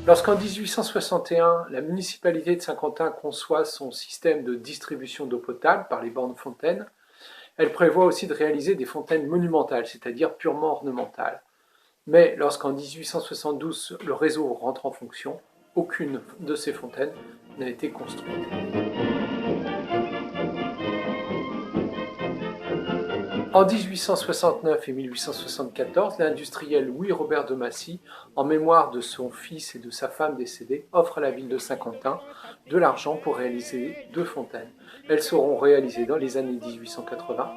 Lorsqu'en 1861, la municipalité de Saint-Quentin conçoit son système de distribution d'eau potable par les bornes fontaines, elle prévoit aussi de réaliser des fontaines monumentales, c'est-à-dire purement ornementales. Mais lorsqu'en 1872 le réseau rentre en fonction, aucune de ces fontaines n'a été construite. En 1869 et 1874, l'industriel Louis-Robert de Massy, en mémoire de son fils et de sa femme décédés, offre à la ville de Saint-Quentin de l'argent pour réaliser 2 fontaines. Elles seront réalisées dans les années 1880,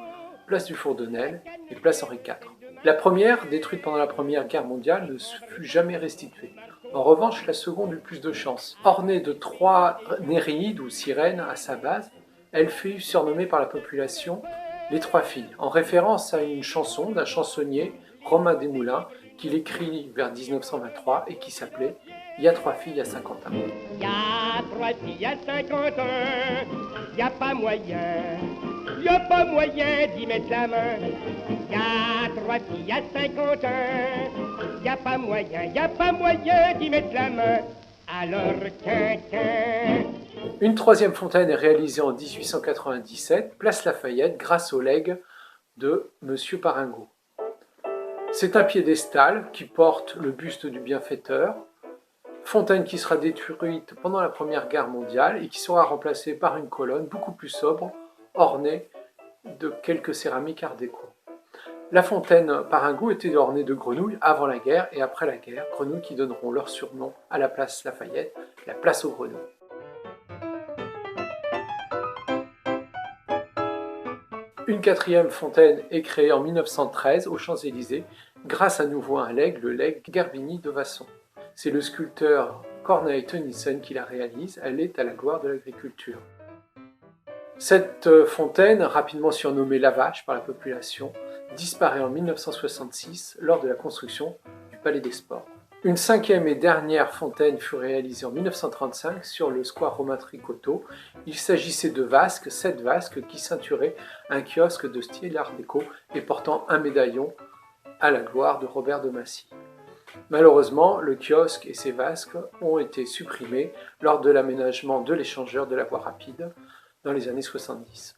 place du Fourdonnel et place Henri IV. La première, détruite pendant la Première Guerre mondiale, ne fut jamais restituée. En revanche, la seconde eut plus de chance. Ornée de 3 néréides ou sirènes à sa base, elle fut surnommée par la population les 3 filles, en référence à une chanson d'un chansonnier, Romain Desmoulins, qu'il écrit vers 1923 et qui s'appelait « Il y a 3 filles à Saint-Quentin ». Il y a 3 filles à Saint-Quentin, il n'y a pas moyen d'y mettre la main. Il y a 3 filles à Saint-Quentin, il n'y a pas moyen d'y mettre la main. Alors quinquin. Une 3e fontaine est réalisée en 1897, place Lafayette, grâce au legs de M. Paringot. C'est un piédestal qui porte le buste du bienfaiteur, fontaine qui sera détruite pendant la Première Guerre mondiale et qui sera remplacée par une colonne beaucoup plus sobre, ornée de quelques céramiques art déco. La fontaine Paringot était ornée de grenouilles avant la guerre et après la guerre, grenouilles qui donneront leur surnom à la place Lafayette, la place aux grenouilles. Une 4e fontaine est créée en 1913 aux Champs-Élysées grâce à nouveau à un legs, le legs Gerbini de Vasson. C'est le sculpteur Corneille Tennyson qui la réalise, elle est à la gloire de l'agriculture. Cette fontaine, rapidement surnommée la Vache par la population, disparaît en 1966 lors de la construction du Palais des Sports. Une 5e et dernière fontaine fut réalisée en 1935 sur le square Romain Tricotteau. Il s'agissait de vasques, 7 vasques qui ceinturaient un kiosque de style art déco et portant un médaillon à la gloire de Robert de Massy. Malheureusement, le kiosque et ses vasques ont été supprimés lors de l'aménagement de l'échangeur de la voie rapide dans les années 70.